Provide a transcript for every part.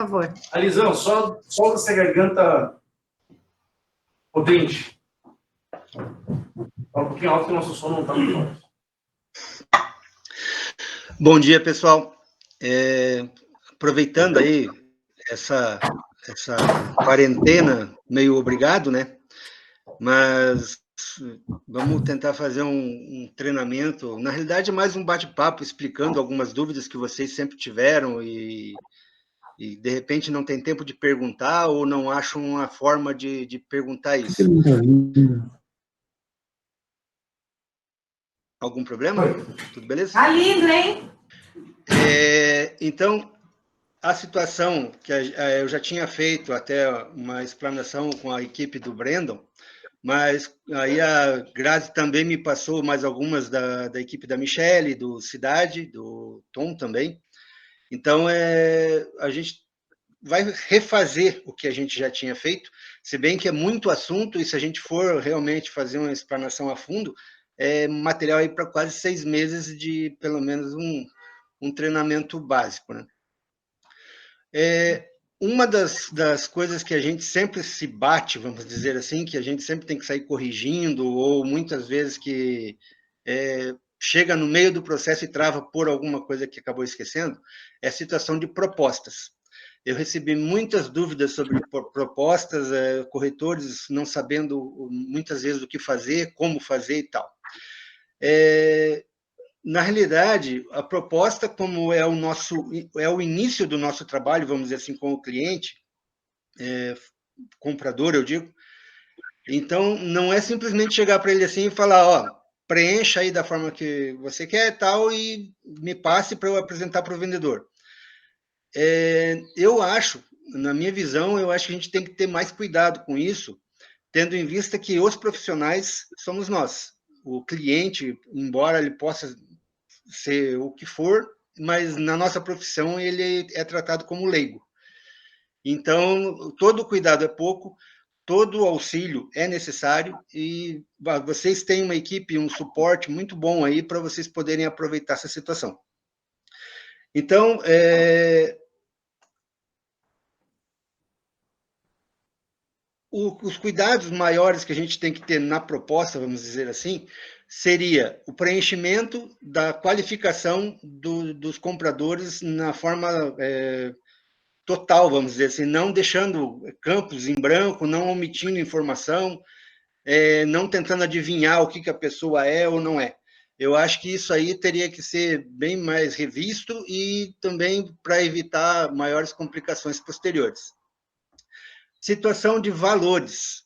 Por favor. Alisão, só solta essa garganta potente. Fala um pouquinho alto que o nosso som não está muito forte. Bom dia, pessoal. Aproveitando aí essa quarentena, meio obrigado, né? Mas vamos tentar fazer um treinamento. Na realidade, é mais um bate-papo explicando algumas dúvidas que vocês sempre tiveram e de repente não tem tempo de perguntar ou não acham uma forma de perguntar isso. Algum problema? Tudo beleza? Tá lindo, hein? Então, a situação que eu já tinha feito até uma explanação com a equipe do Brandon, mas aí a Grazi também me passou mais algumas da equipe da Michelle, do Cidade, do Tom também. Então, a gente vai refazer o que a gente já tinha feito, se bem que é muito assunto, e se a gente for realmente fazer uma explanação a fundo, é material aí para quase 6 meses de, pelo menos, um treinamento básico, né? Uma das coisas que a gente sempre se bate, vamos dizer assim, que a gente sempre tem que sair corrigindo, ou muitas vezes que chega no meio do processo e trava por alguma coisa que acabou esquecendo, é a situação de propostas. Eu recebi muitas dúvidas sobre propostas, corretores não sabendo muitas vezes o que fazer, como fazer e tal. Na realidade, a proposta, como é o início do nosso trabalho, vamos dizer assim, com o cliente, comprador, eu digo, então não é simplesmente chegar para ele assim e falar, ó, preencha aí da forma que você quer e tal, e me passe para eu apresentar para o vendedor. Eu acho, na minha visão, eu acho que a gente tem que ter mais cuidado com isso, tendo em vista que os profissionais somos nós. O cliente, embora ele possa ser o que for, mas na nossa profissão ele é tratado como leigo. Então, todo cuidado é pouco, todo auxílio é necessário e vocês têm uma equipe, um suporte muito bom aí para vocês poderem aproveitar essa situação. Então, os cuidados maiores que a gente tem que ter na proposta, vamos dizer assim, seria o preenchimento da qualificação dos compradores na forma total, vamos dizer assim, não deixando campos em branco, não omitindo informação, não tentando adivinhar o que a pessoa é ou não é. Eu acho que isso aí teria que ser bem mais revisto e também para evitar maiores complicações posteriores. Situação de valores.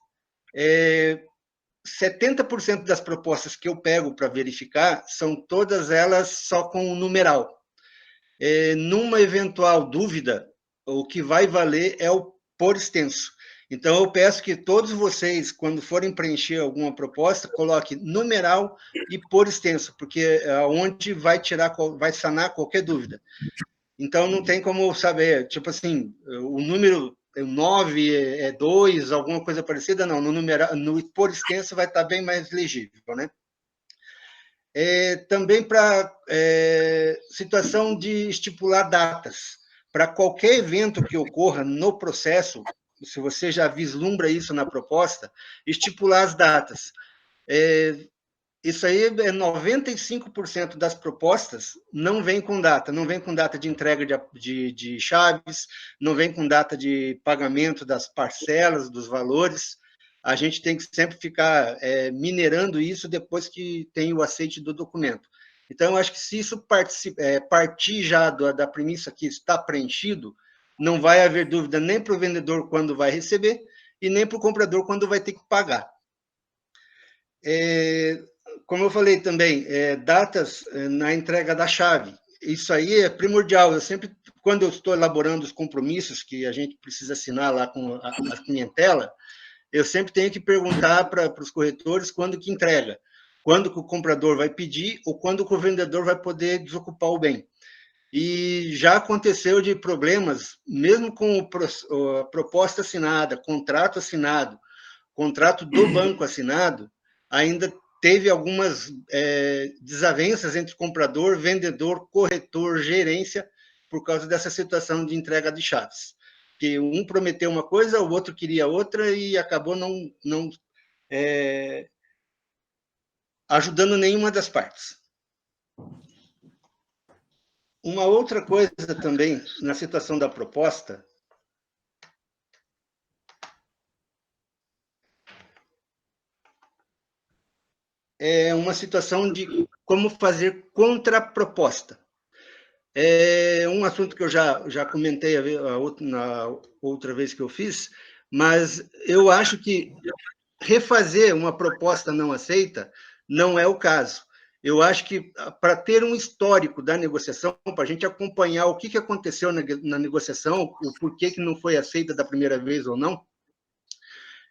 70% das propostas que eu pego para verificar são todas elas só com o numeral. Numa eventual dúvida, o que vai valer é o por extenso. Então, eu peço que todos vocês, quando forem preencher alguma proposta, coloquem numeral e por extenso, porque é onde vai sanar qualquer dúvida. Então, não tem como saber, tipo assim, o número 9 é 2, alguma coisa parecida, não. No por extenso vai estar bem mais legível, né? Também para situação de estipular datas. Para qualquer evento que ocorra no processo, se você já vislumbra isso na proposta, estipular as datas. Isso aí 95% das propostas não vem com data, não vem com data de entrega de chaves, não vem com data de pagamento das parcelas, dos valores. A gente tem que sempre ficar minerando isso depois que tem o aceite do documento. Então, eu acho que se isso partir já da premissa que está preenchido, não vai haver dúvida nem para o vendedor quando vai receber e nem para o comprador quando vai ter que pagar. Como eu falei também, datas na entrega da chave. Isso aí é primordial. Eu sempre, quando eu estou elaborando os compromissos que a gente precisa assinar lá com a clientela, eu sempre tenho que perguntar para os corretores quando que entrega, quando que o comprador vai pedir ou quando que o vendedor vai poder desocupar o bem. E já aconteceu de problemas, mesmo com a proposta assinada, contrato assinado, contrato do banco assinado, ainda teve algumas desavenças entre comprador, vendedor, corretor, gerência, por causa dessa situação de entrega de chaves. porque um prometeu uma coisa, o outro queria outra e acabou não ajudando nenhuma das partes. Uma outra coisa também, na situação da proposta, é uma situação de como fazer contraproposta. É um assunto que eu já comentei na outra vez que eu fiz, mas eu acho que refazer uma proposta não aceita não é o caso. Eu acho que, para ter um histórico da negociação, para a gente acompanhar o que aconteceu na negociação, o porquê que não foi aceita da primeira vez ou não,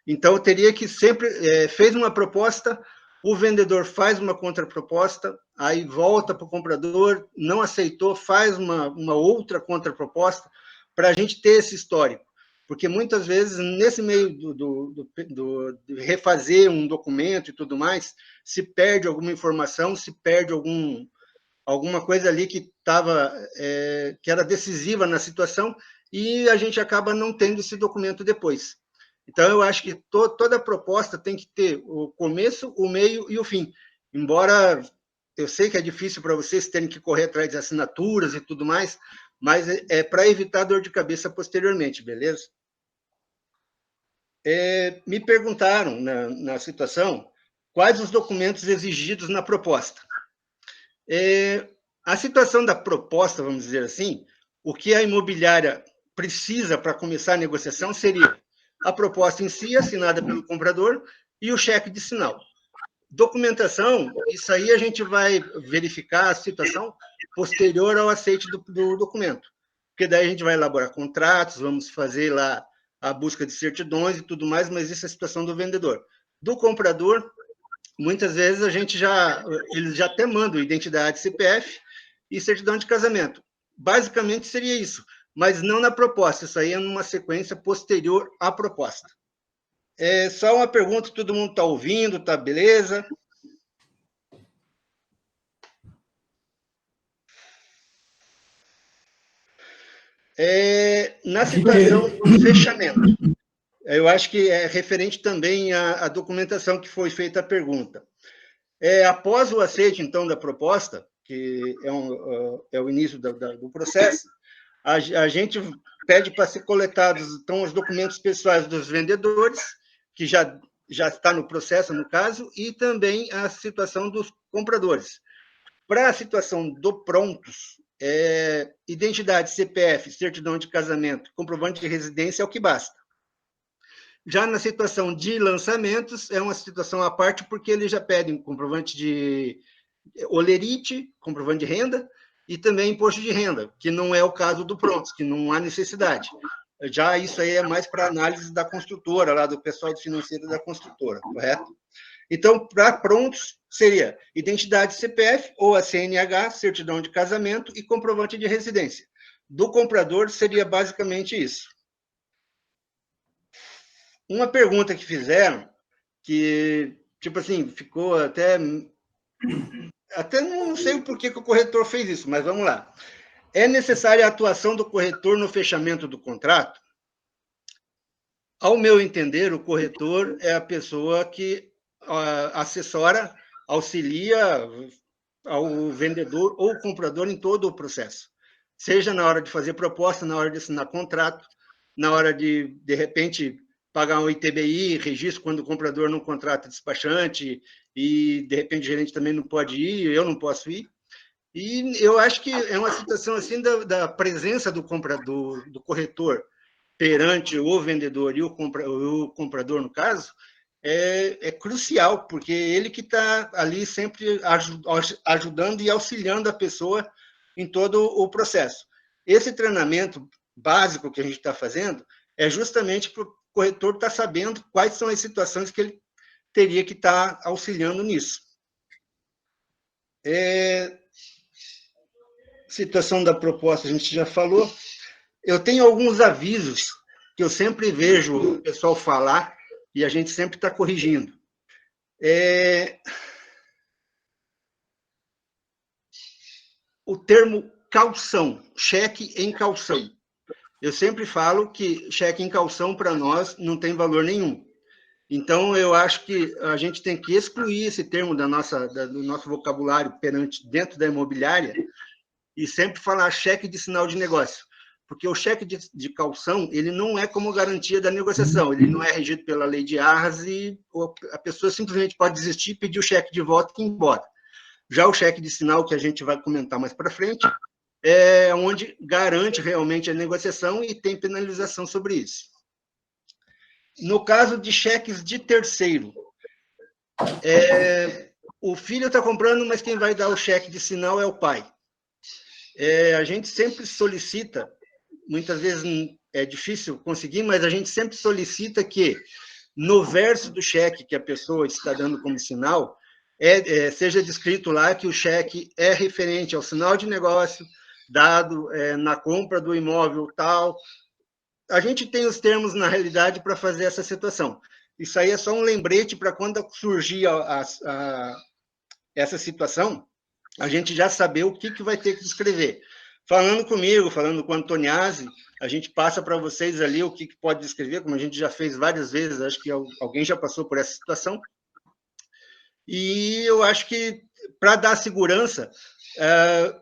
então, eu teria que sempre... fez uma proposta, o vendedor faz uma contraproposta, aí volta para o comprador, não aceitou, faz uma outra contraproposta, para a gente ter esse histórico. Porque, muitas vezes, nesse meio de refazer um documento e tudo mais, se perde alguma informação, se perde alguma coisa ali que era decisiva na situação, e a gente acaba não tendo esse documento depois. Então, eu acho que toda proposta tem que ter o começo, o meio e o fim. Embora eu sei que é difícil para vocês terem que correr atrás de assinaturas e tudo mais, mas é para evitar dor de cabeça posteriormente, beleza? Me perguntaram, na situação, quais os documentos exigidos na proposta. A situação da proposta, vamos dizer assim, o que a imobiliária precisa para começar a negociação seria a proposta em si, assinada pelo comprador, e o cheque de sinal. Documentação, isso aí a gente vai verificar a situação posterior ao aceite do documento, porque daí a gente vai elaborar contratos, vamos fazer lá a busca de certidões e tudo mais, mas isso é a situação do vendedor. Do comprador, muitas vezes eles já até mandam identidade, CPF e certidão de casamento. Basicamente seria isso, mas não na proposta, isso aí é numa sequência posterior à proposta. Só uma pergunta, todo mundo está ouvindo, tá beleza? Na situação do fechamento, eu acho que é referente também à documentação que foi feita a pergunta. Após o aceite, então, da proposta, que é o início do processo, a gente pede para ser coletados, então, os documentos pessoais dos vendedores, que já está no processo, no caso, e também a situação dos compradores. Para a situação do prontos, identidade, CPF, certidão de casamento, comprovante de residência é o que basta. Já na situação de lançamentos, é uma situação à parte, porque eles já pedem comprovante de olerite, comprovante de renda, e também imposto de renda, que não é o caso do prontos, que não há necessidade. Já isso aí é mais para análise da construtora, lá do pessoal do financeiro da construtora, correto? Então, para prontos, seria identidade CPF ou a CNH, certidão de casamento e comprovante de residência. Do comprador, seria basicamente isso. Uma pergunta que fizeram, que, tipo assim, ficou até não sei o porquê que o corretor fez isso, mas vamos lá. É necessária a atuação do corretor no fechamento do contrato? Ao meu entender, o corretor é a pessoa que assessora, auxilia ao vendedor ou comprador em todo o processo. Seja na hora de fazer proposta, na hora de assinar contrato, na hora de repente, pagar um ITBI, registro, quando o comprador não contrata despachante, e, de repente, o gerente também não pode ir, eu não posso ir. E eu acho que é uma situação assim da presença do corretor perante o vendedor e o comprador, no caso, é crucial, porque ele que está ali sempre ajudando e auxiliando a pessoa em todo o processo. Esse treinamento básico que a gente está fazendo é justamente para o corretor estar sabendo quais são as situações que ele teria que estar auxiliando nisso. Situação da proposta, a gente já falou. Eu tenho alguns avisos que eu sempre vejo o pessoal falar e a gente sempre está corrigindo. O termo calção, cheque em calção. eu sempre falo que cheque em calção, para nós, não tem valor nenhum. Então, eu acho que a gente tem que excluir esse termo do nosso vocabulário dentro da imobiliária e sempre falar cheque de sinal de negócio. Porque o cheque de calção, ele não é como garantia da negociação, ele não é regido pela lei de arras e a pessoa simplesmente pode desistir, pedir o cheque de volta e ir embora. Já o cheque de sinal, que a gente vai comentar mais para frente, é onde garante realmente a negociação e tem penalização sobre isso. No caso de cheques de terceiro, o filho está comprando, mas quem vai dar o cheque de sinal é o pai. A gente sempre solicita, muitas vezes é difícil conseguir, mas a gente sempre solicita que, no verso do cheque que a pessoa está dando como sinal, seja descrito lá que o cheque é referente ao sinal de negócio dado na compra do imóvel tal. A gente tem os termos, na realidade, para fazer essa situação. Isso aí é só um lembrete para quando surgir essa situação, a gente já saber o que vai ter que escrever. Falando comigo, falando com o Antoniazzi, a gente passa para vocês ali o que pode escrever, como a gente já fez várias vezes, acho que alguém já passou por essa situação. E eu acho que, para dar segurança,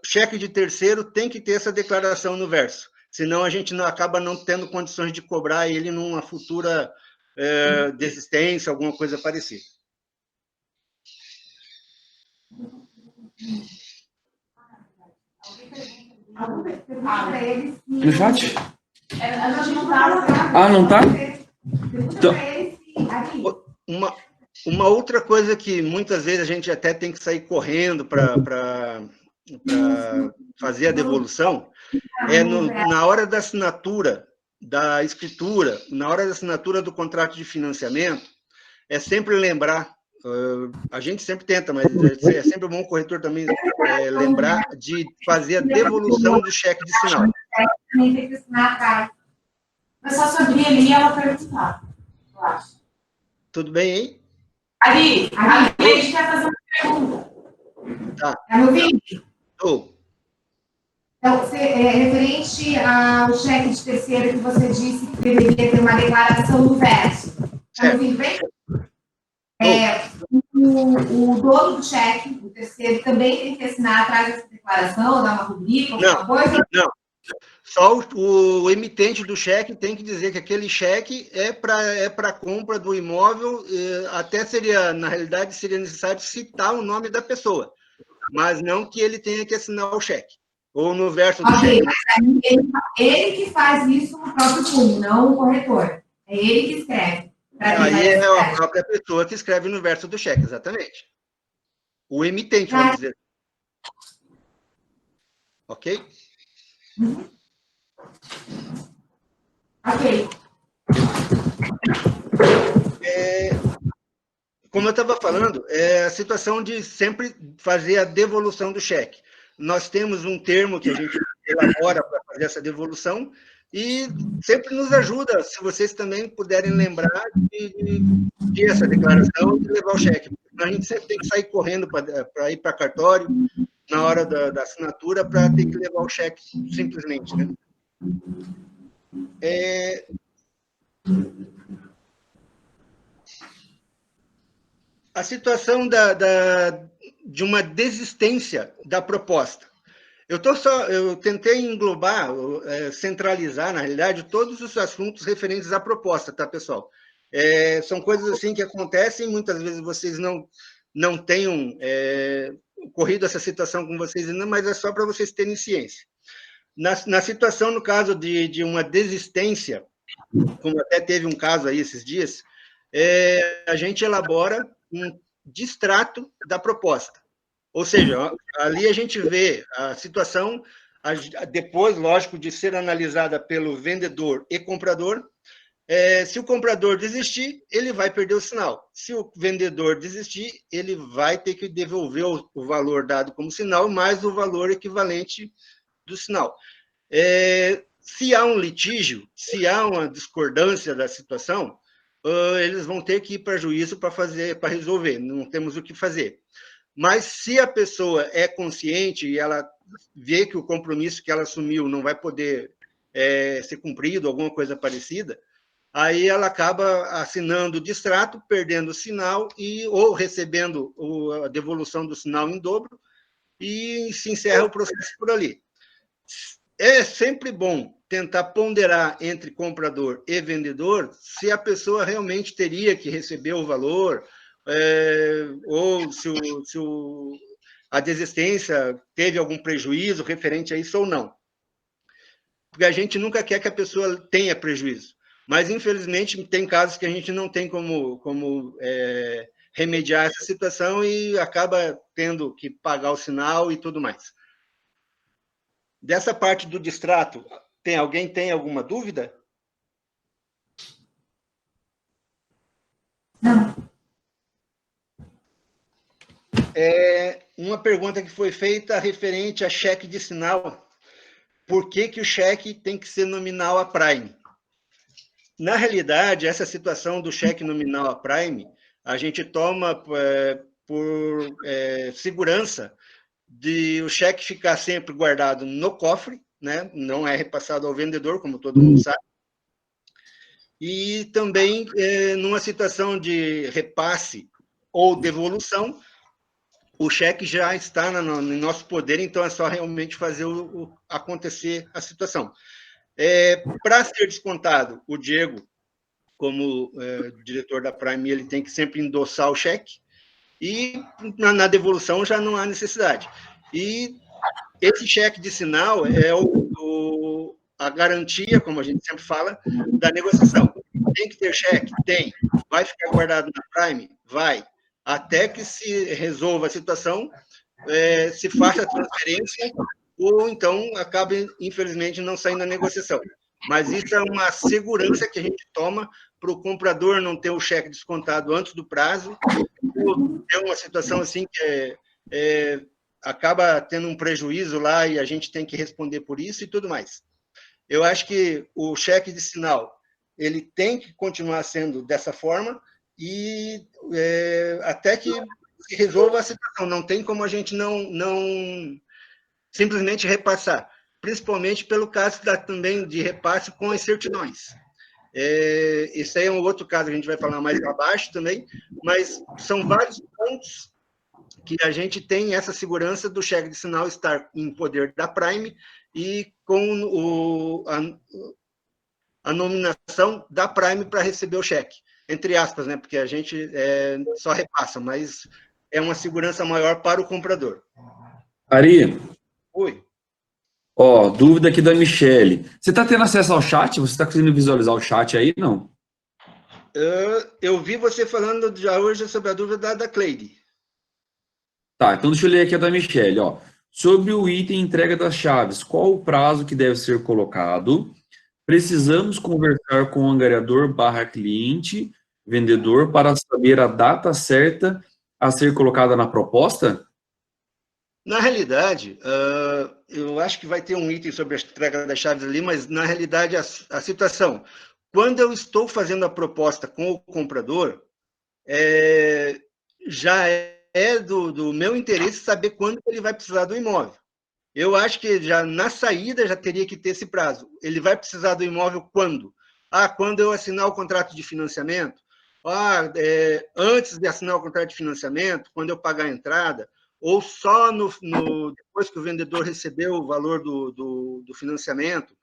cheque de terceiro tem que ter essa declaração no verso, senão a gente acaba não tendo condições de cobrar ele numa futura desistência, alguma coisa parecida. No chat? Ah, não tá? Então... Uma outra coisa que muitas vezes a gente até tem que sair correndo para fazer a devolução é na hora da assinatura da escritura, na hora da assinatura do contrato de financiamento, é sempre lembrar, a gente sempre tenta, mas é sempre bom o corretor também lembrar de fazer a devolução do cheque de sinal. Mas só se abrir ali, ela perguntar, eu acho. Tudo bem, hein? Ali, a gente quer fazer uma pergunta. Tá. Tá me ouvindo? Estou. Então, referente ao cheque de terceiro que você disse que deveria ter uma declaração no verso. Está me ouvindo bem? O dono do cheque, o terceiro, também tem que assinar atrás dessa declaração, dar uma rubrica, alguma coisa? Não. Só o emitente do cheque tem que dizer que aquele cheque é para compra do imóvel, até seria, na realidade, seria necessário citar o nome da pessoa, mas não que ele tenha que assinar o cheque, ou no verso do cheque. Mas ele que faz isso no próprio punho, não o corretor. É ele que escreve. Aí é a própria pessoa que escreve no verso do cheque, exatamente. O emitente, vamos dizer. Ok? Ok. Como eu estava falando, é a situação de sempre fazer a devolução do cheque. Nós temos um termo que a gente elabora para fazer essa devolução e sempre nos ajuda, se vocês também puderem lembrar de essa declaração e de levar o cheque. A gente sempre tem que sair correndo para ir para cartório na hora da assinatura para ter que levar o cheque simplesmente, né? A situação de uma desistência da proposta. Eu tentei englobar, centralizar, na realidade, todos os assuntos referentes à proposta, tá, pessoal? São coisas assim que acontecem, muitas vezes vocês não tenham ocorrido essa situação com vocês ainda, mas é só para vocês terem ciência. Na situação, no caso de uma desistência, como até teve um caso aí esses dias, a gente elabora um distrato da proposta. Ou seja, ali a gente vê a situação, depois, lógico, de ser analisada pelo vendedor e comprador. Se o comprador desistir, ele vai perder o sinal. Se o vendedor desistir, ele vai ter que devolver o valor dado como sinal, mais o valor equivalente do sinal. Se há um litígio, se há uma discordância da situação, eles vão ter que ir para juízo para resolver, não temos o que fazer. Mas se a pessoa é consciente e ela vê que o compromisso que ela assumiu não vai poder ser cumprido, alguma coisa parecida, aí ela acaba assinando o distrato, perdendo o sinal, ou recebendo a devolução do sinal em dobro, e se encerra o processo por ali. É sempre bom tentar ponderar entre comprador e vendedor se a pessoa realmente teria que receber o valor, ou se a desistência teve algum prejuízo referente a isso ou não. Porque a gente nunca quer que a pessoa tenha prejuízo. Mas, infelizmente, tem casos que a gente não tem como remediar essa situação e acaba tendo que pagar o sinal e tudo mais. Dessa parte do distrato, alguém tem alguma dúvida? Não. Uma pergunta que foi feita referente a cheque de sinal. Por que o cheque tem que ser nominal a Prime? Na realidade, essa situação do cheque nominal a Prime, a gente toma por segurança de o cheque ficar sempre guardado no cofre, né? Não é repassado ao vendedor, como todo mundo sabe. E também, numa situação de repasse ou devolução, o cheque já está no nosso poder, então é só realmente fazer acontecer a situação. Para ser descontado, o Diego, como diretor da Prime, ele tem que sempre endossar o cheque, e na devolução já não há necessidade. E esse cheque de sinal é a garantia, como a gente sempre fala, da negociação. Tem que ter cheque? Tem. Vai ficar guardado na Prime? Vai. Até que se resolva a situação, se faça a transferência, ou então acabe, infelizmente, não saindo a negociação. Mas isso é uma segurança que a gente toma para o comprador não ter o cheque descontado antes do prazo, ou ter uma situação assim que acaba tendo um prejuízo lá e a gente tem que responder por isso e tudo mais. Eu acho que o cheque de sinal ele tem que continuar sendo dessa forma e até que se resolva a situação. Não tem como a gente não simplesmente repassar, principalmente pelo caso também de repasse com as certidões. Esse aí é um outro caso, a gente vai falar mais abaixo também, mas são vários pontos que a gente tem essa segurança do cheque de sinal estar em poder da Prime e com a nominação da Prime para receber o cheque, entre aspas, né? Porque a gente só repassa, mas é uma segurança maior para o comprador. Ari. Oi. Dúvida aqui da Michele. Você está tendo acesso ao chat? Você está conseguindo visualizar o chat aí, não? Eu vi você falando já hoje sobre a dúvida da Cleide. Tá, então deixa eu ler aqui a da Michele. Sobre o item entrega das chaves, qual o prazo que deve ser colocado? Precisamos conversar com o angariador / cliente, vendedor, para saber a data certa a ser colocada na proposta? Na realidade, eu acho que vai ter um item sobre a entrega das chaves ali, mas, na realidade, a situação, quando eu estou fazendo a proposta com o comprador, já é do meu interesse saber quando ele vai precisar do imóvel. Eu acho que já na saída já teria que ter esse prazo. Ele vai precisar do imóvel quando? Quando eu assinar o contrato de financiamento? Antes de assinar o contrato de financiamento, quando eu pagar a entrada? Ou só depois que o vendedor recebeu o valor do financiamento?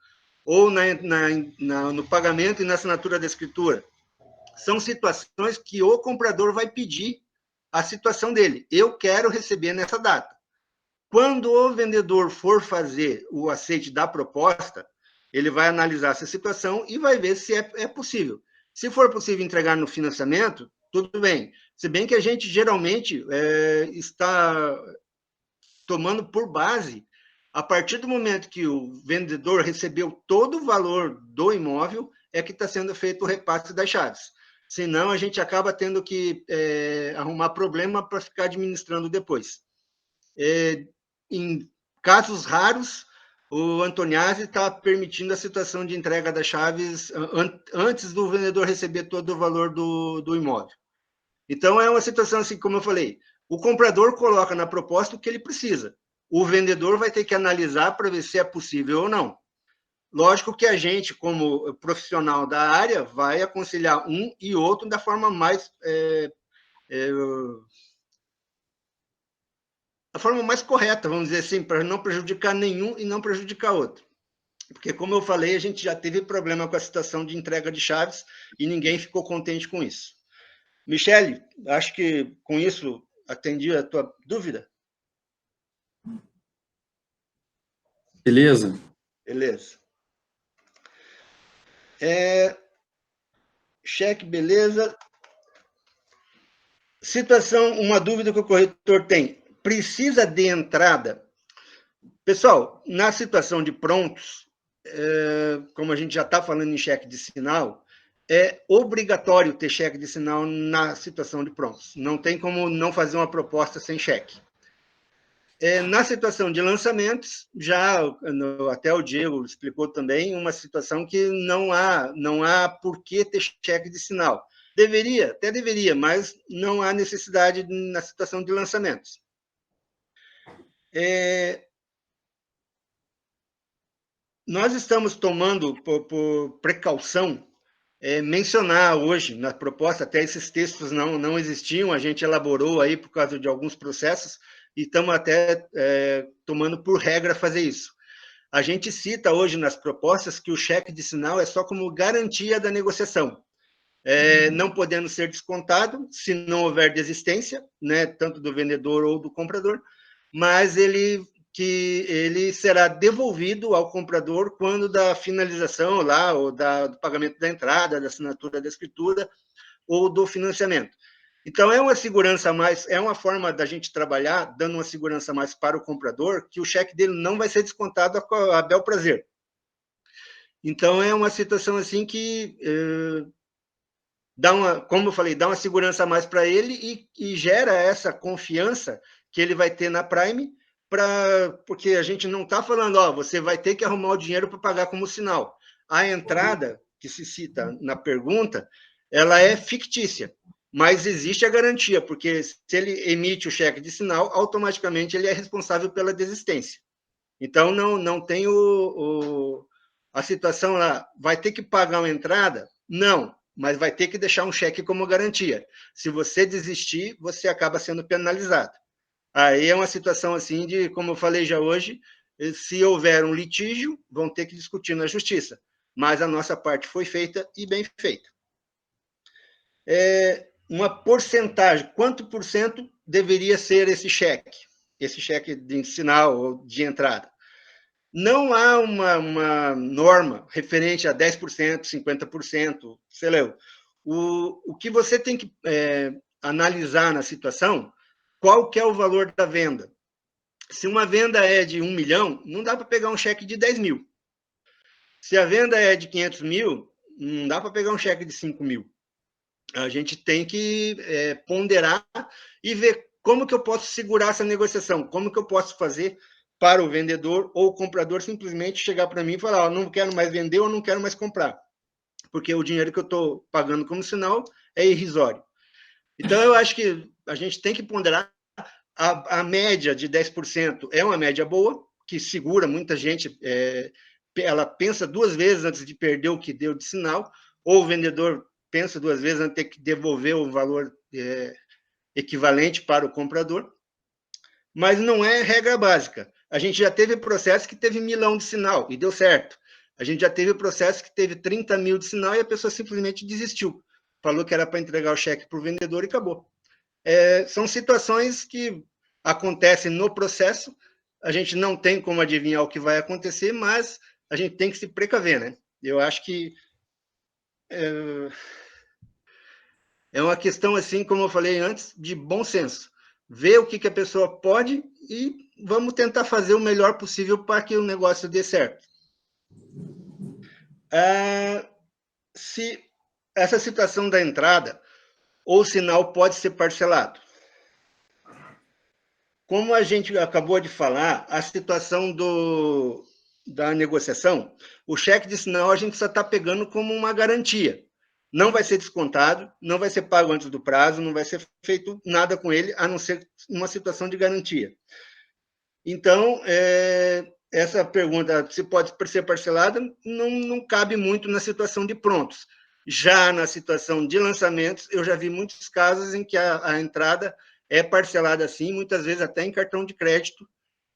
Ou no pagamento e na assinatura da escritura? São situações que o comprador vai pedir a situação dele. Eu quero receber nessa data. Quando o vendedor for fazer o aceite da proposta, ele vai analisar essa situação e vai ver se é possível. Se for possível entregar no financiamento, tudo bem. Se bem que a gente geralmente está tomando por base, a partir do momento que o vendedor recebeu todo o valor do imóvel, é que está sendo feito o repasse das chaves. Senão, a gente acaba tendo que arrumar problema para ficar administrando depois. Em casos raros, o Antoniazzi está permitindo a situação de entrega das chaves antes do vendedor receber todo o valor do imóvel. Então, é uma situação assim, como eu falei, o comprador coloca na proposta o que ele precisa. O vendedor vai ter que analisar para ver se é possível ou não. Lógico que a gente, como profissional da área, vai aconselhar um e outro da forma mais a forma mais correta, vamos dizer assim, para não prejudicar nenhum e não prejudicar outro. Porque, como eu falei, a gente já teve problema com a situação de entrega de chaves e ninguém ficou contente com isso. Michele, acho que com isso atendi a tua dúvida. Beleza? Beleza. Cheque, beleza. Situação, uma dúvida que o corretor tem. Precisa de entrada? Pessoal, na situação de prontos, como a gente já está falando em cheque de sinal, é obrigatório ter cheque de sinal na situação de prontos. Não tem como não fazer uma proposta sem cheque. Na situação de lançamentos, já até o Diego explicou também, uma situação que não há por que ter cheque de sinal. Até deveria, mas não há necessidade na situação de lançamentos. Nós estamos tomando, por precaução, mencionar hoje na proposta, até esses textos não existiam, a gente elaborou aí por causa de alguns processos, e estamos até tomando por regra fazer isso. A gente cita hoje nas propostas que o cheque de sinal é só como garantia da negociação, não podendo ser descontado se não houver desistência, né, tanto do vendedor ou do comprador, mas ele será devolvido ao comprador quando da finalização lá, ou do pagamento da entrada, da assinatura da escritura, ou do financiamento. Então, é uma segurança a mais, é uma forma da gente trabalhar, dando uma segurança a mais para o comprador, que o cheque dele não vai ser descontado a bel prazer. Então, é uma situação assim que como eu falei, dá uma segurança a mais para ele e gera essa confiança que ele vai ter na Prime, porque a gente não está falando, você vai ter que arrumar o dinheiro para pagar como sinal. A entrada, que se cita na pergunta, ela é fictícia, mas existe a garantia, porque se ele emite o cheque de sinal, automaticamente ele é responsável pela desistência. Então, não tem a situação lá, vai ter que pagar uma entrada? Não, mas vai ter que deixar um cheque como garantia. Se você desistir, você acaba sendo penalizado. Aí é uma situação assim de, como eu falei já hoje, se houver um litígio, vão ter que discutir na justiça. Mas a nossa parte foi feita e bem feita. Uma porcentagem, quanto por cento deveria ser esse cheque de sinal ou de entrada? Não há uma norma referente a 10%, 50%, sei lá. O que você tem que analisar na situação, qual que é o valor da venda? Se uma venda é de 1 milhão, não dá para pegar um cheque de 10 mil. Se a venda é de 500 mil, não dá para pegar um cheque de 5 mil. A gente tem que ponderar e ver como que eu posso segurar essa negociação, como que eu posso fazer para o vendedor ou o comprador simplesmente chegar para mim e falar, não quero mais vender ou não quero mais comprar, porque o dinheiro que eu estou pagando como sinal é irrisório. Então, eu acho que a gente tem que ponderar. A média de 10% é uma média boa, que segura muita gente, ela pensa 2 vezes antes de perder o que deu de sinal, ou o vendedor pensa 2 vezes antes de ter que devolver o valor equivalente para o comprador, mas não é regra básica. A gente já teve processo que teve 1 milhão de sinal e deu certo. A gente já teve processo que teve 30 mil de sinal e a pessoa simplesmente desistiu. Falou que era para entregar o cheque para o vendedor e acabou. São situações que acontecem no processo, a gente não tem como adivinhar o que vai acontecer, mas a gente tem que se precaver, né? Eu acho que é uma questão, assim, como eu falei antes, de bom senso. Ver o que a pessoa pode e vamos tentar fazer o melhor possível para que o negócio dê certo. Se essa situação da entrada, ou sinal pode ser parcelado. Como a gente acabou de falar, a situação da negociação, o cheque de sinal a gente só está pegando como uma garantia. Não vai ser descontado, não vai ser pago antes do prazo, não vai ser feito nada com ele, a não ser uma situação de garantia. Então, essa pergunta, se pode ser parcelada, não cabe muito na situação de prontos. Já na situação de lançamentos, eu já vi muitos casos em que a entrada é parcelada assim, muitas vezes até em cartão de crédito,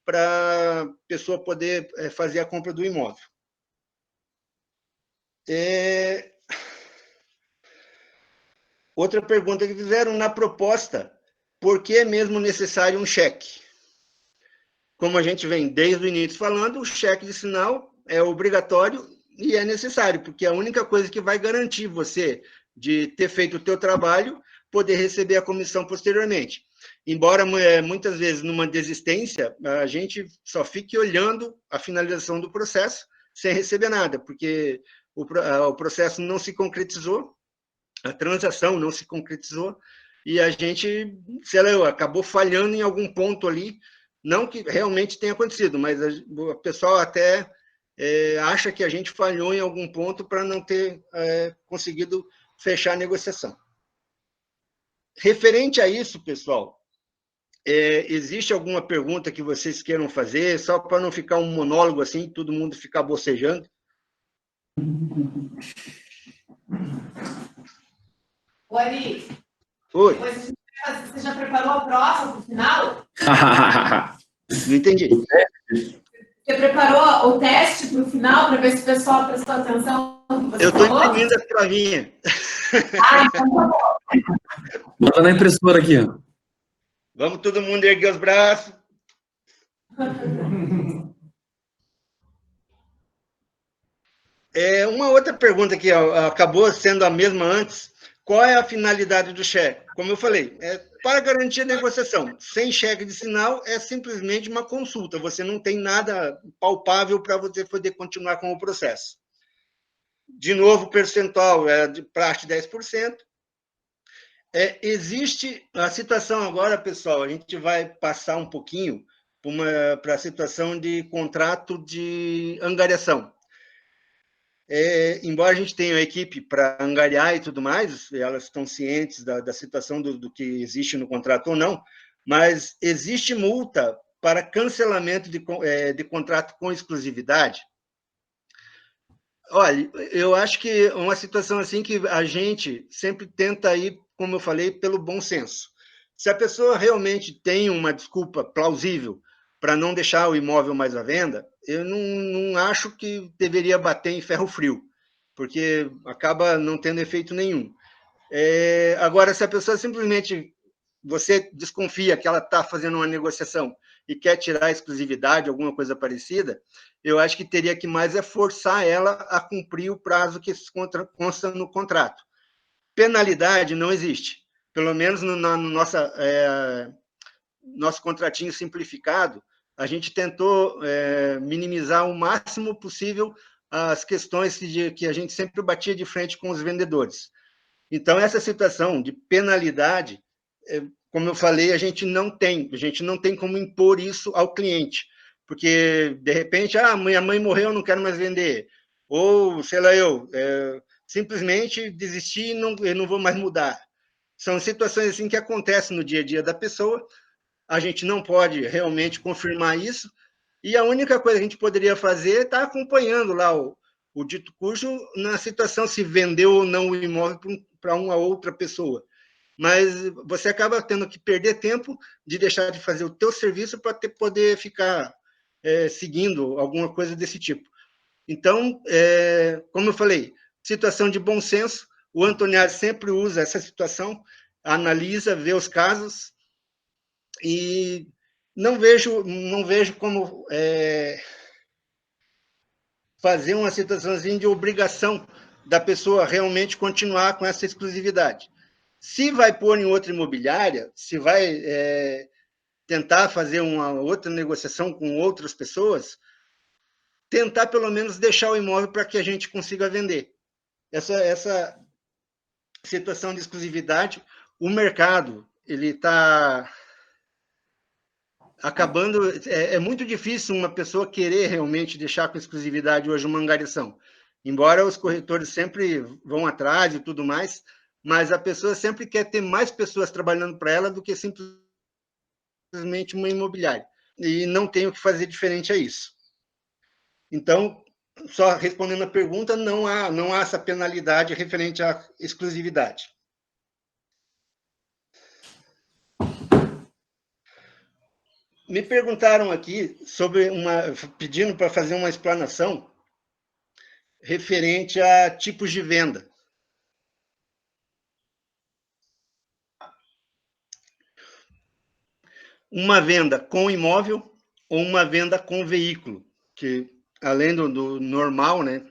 para a pessoa poder fazer a compra do imóvel. Outra pergunta que fizeram na proposta, por que é mesmo necessário um cheque? Como a gente vem desde o início falando, o cheque de sinal é obrigatório e é necessário, porque é a única coisa que vai garantir você de ter feito o teu trabalho, poder receber a comissão posteriormente. Embora muitas vezes numa desistência, a gente só fique olhando a finalização do processo sem receber nada, porque o processo não se concretizou, a transação não se concretizou, e a gente, sei lá, acabou falhando em algum ponto ali, não que realmente tenha acontecido, mas o pessoal até acha que a gente falhou em algum ponto para não ter conseguido fechar a negociação. Referente a isso, pessoal, existe alguma pergunta que vocês queiram fazer, só para não ficar um monólogo assim, todo mundo ficar bocejando? Ô, Ari, Oi, você já preparou a prova para o final? não entendi. Você preparou o teste para o final, para ver se o pessoal prestou atenção no que você Eu estou falou? imprimindo as provinhas. Ah, então tá bom. Bota na impressora aqui, ó. Vamos todo mundo erguer os braços. Uma outra pergunta que acabou sendo a mesma antes, qual é a finalidade do cheque? Como eu falei, para garantir a negociação. Sem cheque de sinal, é simplesmente uma consulta, você não tem nada palpável para você poder continuar com o processo. De novo, o percentual é de praxe 10%. Existe a situação agora, pessoal, a gente vai passar um pouquinho para a situação de contrato de angariação. Embora a gente tenha uma equipe para angariar e tudo mais, elas estão cientes da situação do que existe no contrato ou não, mas existe multa para cancelamento de contrato com exclusividade? Olha, eu acho que é uma situação assim que a gente sempre tenta ir, como eu falei, pelo bom senso. Se a pessoa realmente tem uma desculpa plausível para não deixar o imóvel mais à venda, eu não acho que deveria bater em ferro frio, porque acaba não tendo efeito nenhum. Agora, se a pessoa simplesmente, você desconfia que ela está fazendo uma negociação e quer tirar a exclusividade, alguma coisa parecida, eu acho que teria que mais forçar ela a cumprir o prazo que consta no contrato. Penalidade não existe. Pelo menos no nosso contratinho simplificado, a gente tentou minimizar o máximo possível as questões que a gente sempre batia de frente com os vendedores. Então, essa situação de penalidade, como eu falei, a gente não tem como impor isso ao cliente, porque, de repente, minha mãe morreu, eu não quero mais vender, ou, sei lá, eu simplesmente desisti e não vou mais mudar. São situações assim que acontecem no dia a dia da pessoa, a gente não pode realmente confirmar isso, e a única coisa que a gente poderia fazer é estar acompanhando lá o dito cujo na situação se vendeu ou não o imóvel para uma outra pessoa. Mas você acaba tendo que perder tempo de deixar de fazer o teu serviço para poder ficar seguindo alguma coisa desse tipo. Então, como eu falei, situação de bom senso, o Antoniari sempre usa essa situação, analisa, vê os casos, e não vejo como fazer uma situaçãozinha de obrigação da pessoa realmente continuar com essa exclusividade. Se vai pôr em outra imobiliária, se vai tentar fazer uma outra negociação com outras pessoas, tentar pelo menos deixar o imóvel para que a gente consiga vender. Essa situação de exclusividade, o mercado ele está acabando. É muito difícil uma pessoa querer realmente deixar com exclusividade hoje uma angariação. Embora os corretores sempre vão atrás e tudo mais, mas a pessoa sempre quer ter mais pessoas trabalhando para ela do que simplesmente uma imobiliária. E não tem o que fazer diferente a isso. Então, só respondendo a pergunta, não há essa penalidade referente à exclusividade. Me perguntaram aqui pedindo para fazer uma explanação referente a tipos de venda. Uma venda com imóvel ou uma venda com veículo, que além do normal, né,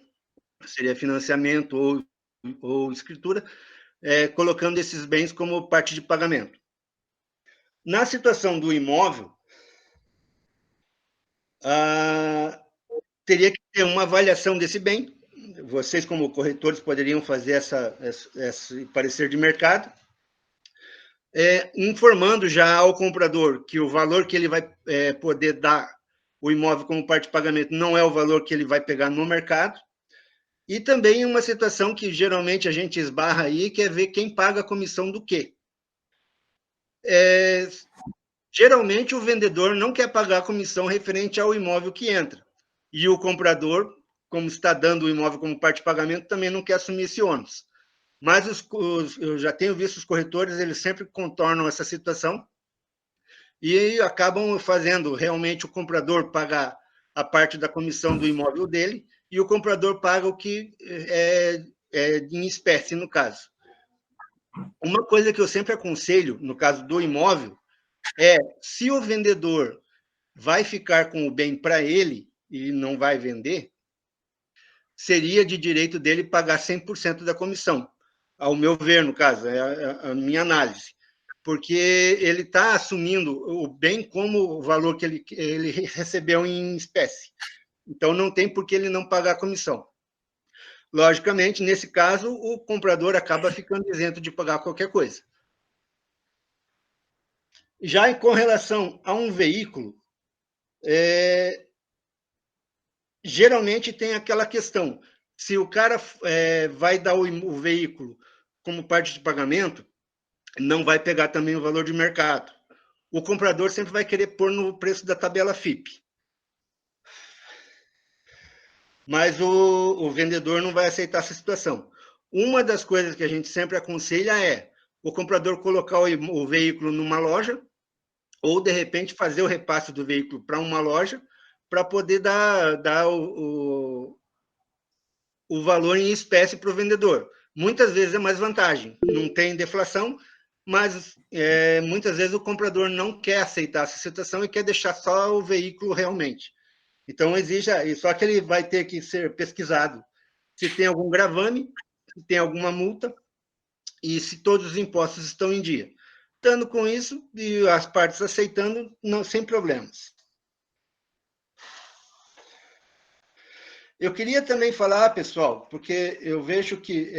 seria financiamento ou escritura, colocando esses bens como parte de pagamento. Na situação do imóvel, teria que ter uma avaliação desse bem. Vocês, como corretores, poderiam fazer esse parecer de mercado, informando já ao comprador que o valor que ele vai poder dar o imóvel como parte de pagamento não é o valor que ele vai pegar no mercado. E também uma situação que geralmente a gente esbarra aí, que é ver quem paga a comissão do quê. Geralmente o vendedor não quer pagar a comissão referente ao imóvel que entra. E o comprador, como está dando o imóvel como parte de pagamento, também não quer assumir esse ônus. Mas eu já tenho visto os corretores, eles sempre contornam essa situação e acabam fazendo realmente o comprador pagar a parte da comissão do imóvel dele e o comprador paga o que é em espécie, no caso. Uma coisa que eu sempre aconselho, no caso do imóvel, se o vendedor vai ficar com o bem para ele e não vai vender, seria de direito dele pagar 100% da comissão. Ao meu ver, no caso, é a minha análise. Porque ele está assumindo o bem como o valor que ele recebeu em espécie. Então, não tem por que ele não pagar a comissão. Logicamente, nesse caso, o comprador acaba ficando isento de pagar qualquer coisa. Já com relação a um veículo, geralmente tem aquela questão, se o cara vai dar o veículo como parte de pagamento, não vai pegar também o valor de mercado. O comprador sempre vai querer pôr no preço da tabela FIP. Mas o vendedor não vai aceitar essa situação. Uma das coisas que a gente sempre aconselha é o comprador colocar o veículo numa loja ou, de repente, fazer o repasse do veículo para uma loja para poder dar o valor em espécie para o vendedor. Muitas vezes é mais vantagem, não tem deflação, mas muitas vezes o comprador não quer aceitar essa situação e quer deixar só o veículo realmente. Então, só que ele vai ter que ser pesquisado se tem algum gravame, se tem alguma multa e se todos os impostos estão em dia. Estando com isso, e as partes aceitando, sem problemas. Eu queria também falar, pessoal, porque eu vejo que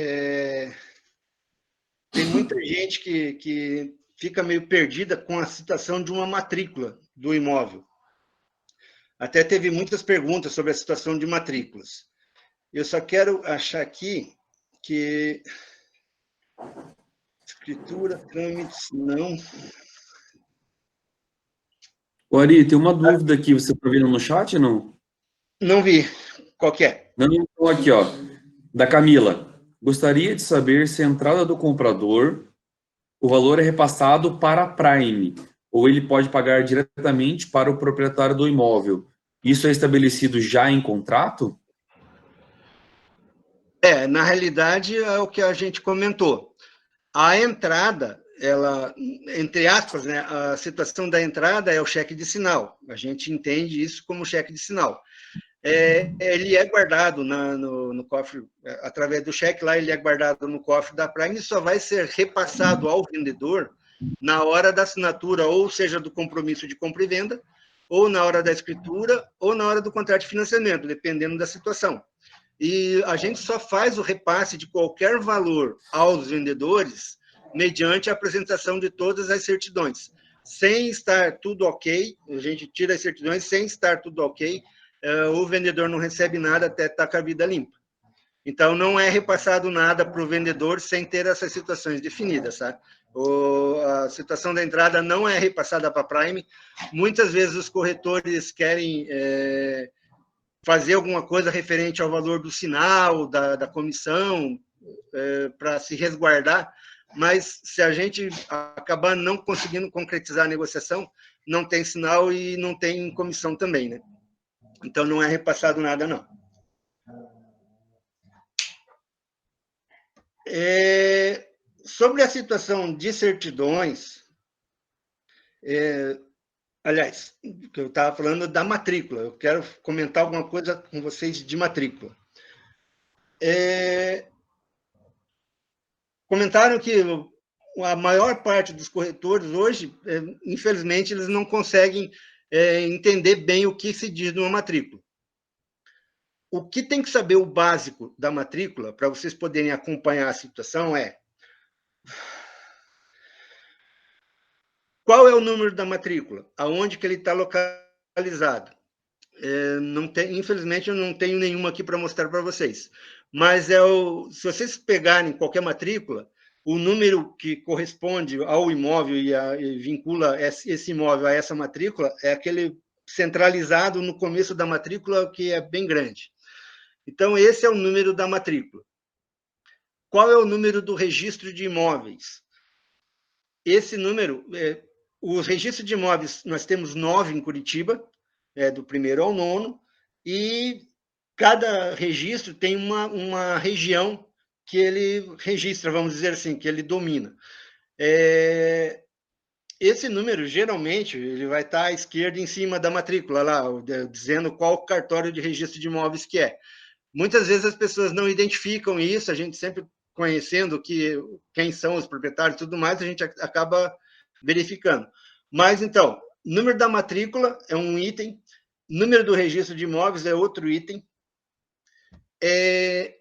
tem muita gente que fica meio perdida com a situação de uma matrícula do imóvel. Até teve muitas perguntas sobre a situação de matrículas. Eu só quero achar aqui que escritura, trâmites, não. Ari, tem uma dúvida aqui, você está vendo no chat, não? Não vi. Qual que é? Não, então aqui, ó, da Camila. Gostaria de saber se a entrada do comprador, o valor é repassado para a Prime, ou ele pode pagar diretamente para o proprietário do imóvel. Isso é estabelecido já em contrato? Na realidade, é o que a gente comentou. A entrada, ela, entre aspas, né, a situação da entrada é o cheque de sinal. A gente entende isso como cheque de sinal. Ele é guardado no cofre, através do cheque lá, ele é guardado no cofre da Prime e só vai ser repassado ao vendedor na hora da assinatura, ou seja, do compromisso de compra e venda, ou na hora da escritura, ou na hora do contrato de financiamento, dependendo da situação. E a gente só faz o repasse de qualquer valor aos vendedores mediante a apresentação de todas as certidões. Sem estar tudo ok, a gente tira as certidões, sem estar tudo ok, o vendedor não recebe nada até estar com a vida limpa. Então, não é repassado nada para o vendedor sem ter essas situações definidas, tá? A situação da entrada não é repassada para a Prime. Muitas vezes os corretores querem fazer alguma coisa referente ao valor do sinal, da comissão, para se resguardar, mas se a gente acabar não conseguindo concretizar a negociação, não tem sinal e não tem comissão também, né? Então, não é repassado nada, não. Sobre a situação de certidões, aliás, que eu estava falando da matrícula, eu quero comentar alguma coisa com vocês de matrícula. Comentaram que a maior parte dos corretores hoje, infelizmente, eles não conseguem entender bem o que se diz numa matrícula. O que tem que saber o básico da matrícula, para vocês poderem acompanhar a situação, qual é o número da matrícula? Aonde que ele está localizado? Infelizmente, eu não tenho nenhuma aqui para mostrar para vocês. Mas se vocês pegarem qualquer matrícula, o número que corresponde ao imóvel e vincula esse imóvel a essa matrícula é aquele centralizado no começo da matrícula, que é bem grande. Então, esse é o número da matrícula. Qual é o número do registro de imóveis? Esse número, os registros de imóveis, nós temos 9 em Curitiba, do 1º ao 9º, e cada registro tem uma região que ele registra, vamos dizer assim, que ele domina. Esse número, geralmente, ele vai estar à esquerda em cima da matrícula, lá, dizendo qual cartório de registro de imóveis que é. Muitas vezes as pessoas não identificam isso, a gente sempre conhecendo quem são os proprietários e tudo mais, a gente acaba verificando. Mas, então, número da matrícula é um item, número do registro de imóveis é outro item.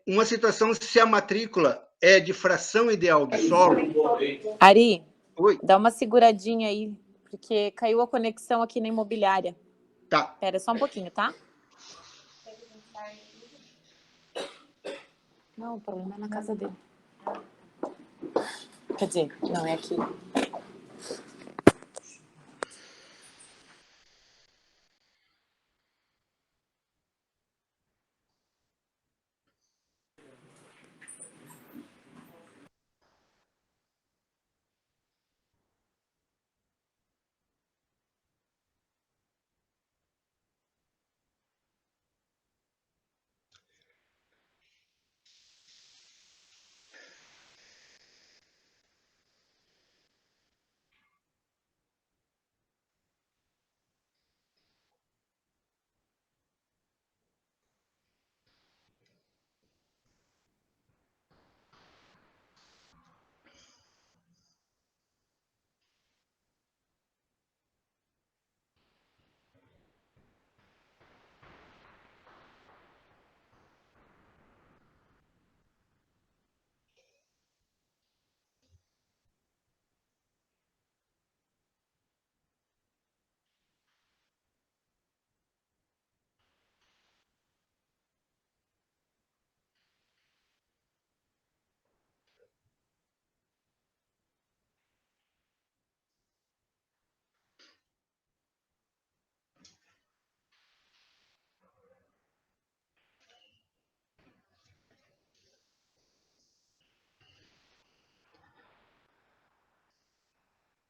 Uma situação se a matrícula é de fração ideal do solo... Ari, Oi? dá uma seguradinha aí, porque caiu a conexão aqui na imobiliária. Tá. Espera só um pouquinho, tá? Não, o problema é na casa dele. Quer dizer, não, é aqui.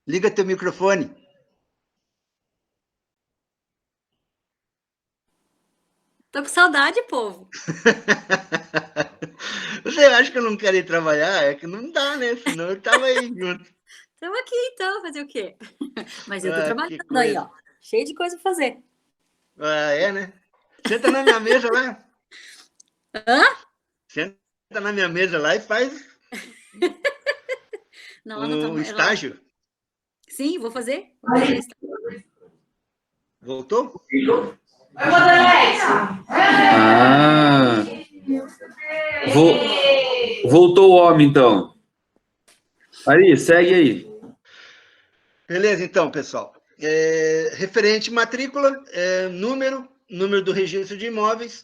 Liga teu microfone. Tô com saudade, povo. Você acha que eu não quero ir trabalhar? É que não dá, né? Senão eu estava aí junto. Estamos aqui, então, fazer o quê? Mas eu tô Que trabalhando coisa. aí, ó. Cheio de coisa pra fazer. Né? Senta na minha mesa lá. Hã? Senta na minha mesa lá e faz Não, ela não tá... estágio. Sim, vou fazer. Vou fazer estágio. Voltou? Oi, Modelete. Voltou o homem, então. Ari, segue aí. Beleza, então, pessoal. Referente matrícula, número do registro de imóveis.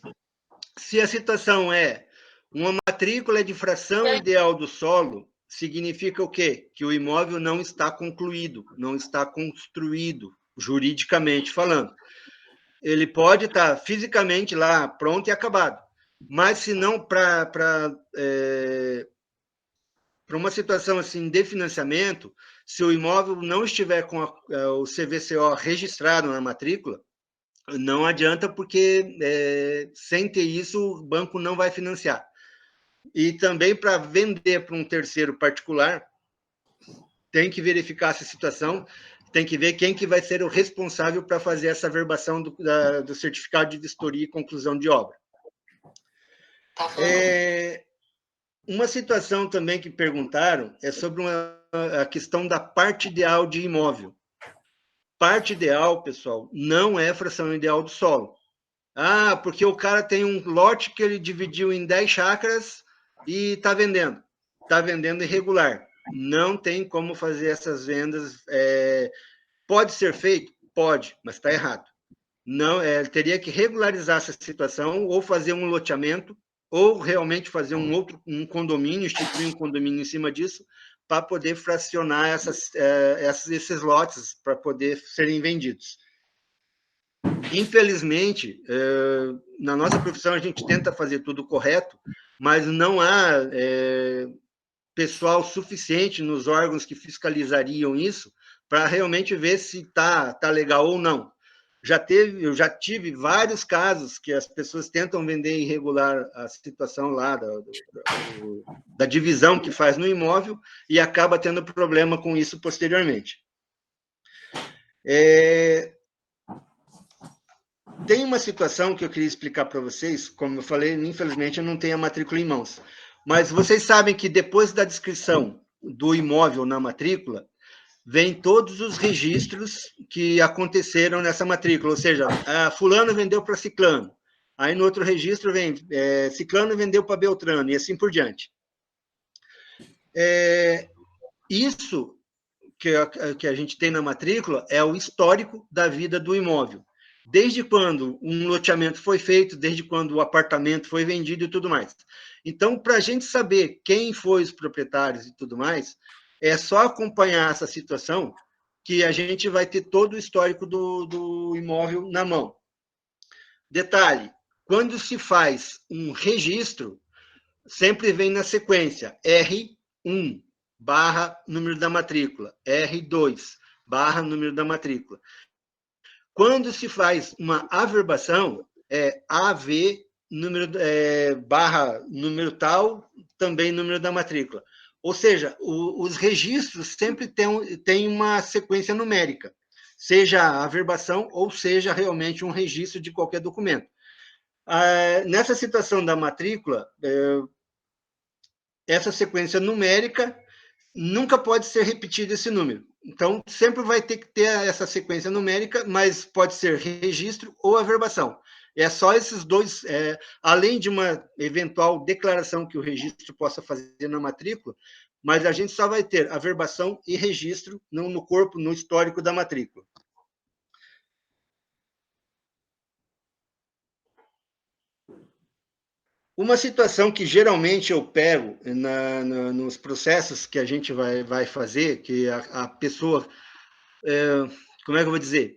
Se a situação é uma matrícula de fração ideal do solo, significa o quê? Que o imóvel não está concluído, não está construído, juridicamente falando. Ele pode estar fisicamente lá pronto e acabado. Mas, se não, para uma situação assim de financiamento, se o imóvel não estiver com o CVCO registrado na matrícula, não adianta, porque sem ter isso, o banco não vai financiar. E também, para vender para um terceiro particular, tem que verificar essa situação, tem que ver quem que vai ser o responsável para fazer essa averbação do certificado de vistoria e conclusão de obra. Uma situação também que perguntaram é sobre a questão da parte ideal de imóvel. Parte ideal, pessoal, não é fração ideal do solo. Ah, porque o cara tem um lote que ele dividiu em 10 chácaras e está vendendo. Está vendendo irregular. Não tem como fazer essas vendas. Pode ser feito? Pode, mas está errado. Não, teria que regularizar essa situação, ou fazer um loteamento, ou realmente fazer um condomínio, instituir um condomínio em cima disso, para poder fracionar esses lotes, para poder serem vendidos. Infelizmente, na nossa profissão, a gente tenta fazer tudo correto, mas não há pessoal suficiente nos órgãos que fiscalizariam isso para realmente ver se está legal ou não. Eu já tive vários casos que as pessoas tentam vender irregular a situação lá da divisão que faz no imóvel e acaba tendo problema com isso posteriormente. Tem uma situação que eu queria explicar para vocês. Como eu falei, infelizmente eu não tenho a matrícula em mãos, mas vocês sabem que depois da descrição do imóvel na matrícula, vem todos os registros que aconteceram nessa matrícula, ou seja, fulano vendeu para ciclano, aí no outro registro vem ciclano vendeu para beltrano, e assim por diante. Isso que a gente tem na matrícula é o histórico da vida do imóvel, desde quando um loteamento foi feito, desde quando o apartamento foi vendido e tudo mais. Então, para a gente saber quem foi os proprietários e tudo mais, é só acompanhar essa situação que a gente vai ter todo o histórico do imóvel na mão. Detalhe, quando se faz um registro, sempre vem na sequência R1 barra número da matrícula, R2 barra número da matrícula. Quando se faz uma averbação, é AV barra número tal, também número da matrícula. Ou seja, os registros sempre têm uma sequência numérica, seja a averbação ou seja realmente um registro de qualquer documento. Nessa situação da matrícula, essa sequência numérica nunca pode ser repetido esse número. Então, sempre vai ter que ter essa sequência numérica, mas pode ser registro ou averbação. É só esses dois, além de uma eventual declaração que o registro possa fazer na matrícula, mas a gente só vai ter averbação e registro no corpo, no histórico da matrícula. Uma situação que geralmente eu pego nos processos que a gente vai fazer, que a pessoa... como é que eu vou dizer?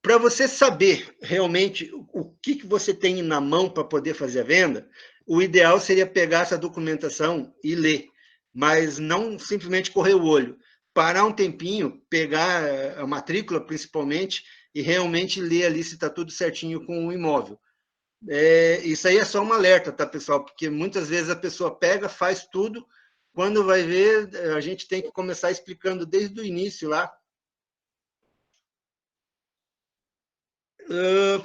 Para você saber realmente o que você tem na mão para poder fazer a venda, o ideal seria pegar essa documentação e ler, mas não simplesmente correr o olho. Parar um tempinho, pegar a matrícula, principalmente, e realmente ler ali se está tudo certinho com o imóvel. Isso aí é só um alerta, tá, pessoal? Porque muitas vezes a pessoa pega, faz tudo, quando vai ver, a gente tem que começar explicando desde o início lá.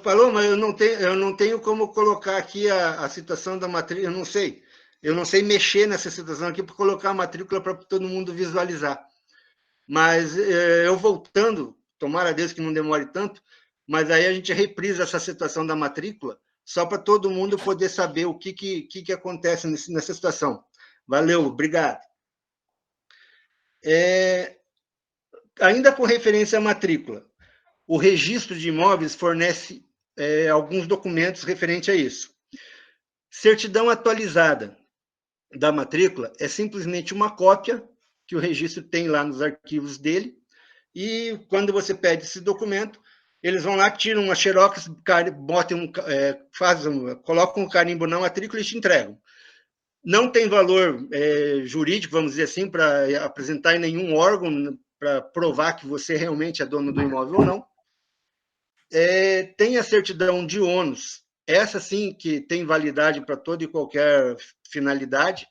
Falou, mas eu não tenho como colocar aqui a situação da matrícula, eu não sei mexer nessa situação aqui para colocar a matrícula para todo mundo visualizar. Mas eu voltando, tomara a Deus que não demore tanto, mas aí a gente reprisa essa situação da matrícula, só para todo mundo poder saber o que acontece nessa situação. Valeu, obrigado. Ainda com referência à matrícula, o registro de imóveis fornece alguns documentos referentes a isso. Certidão atualizada da matrícula é simplesmente uma cópia que o registro tem lá nos arquivos dele, e quando você pede esse documento, eles vão lá, tiram uma xerox, colocam um carimbo na matrícula e te entregam. Não tem valor jurídico, vamos dizer assim, para apresentar em nenhum órgão para provar que você realmente é dono do imóvel ou não. Tem a certidão de ônus, essa sim que tem validade para toda e qualquer finalidade,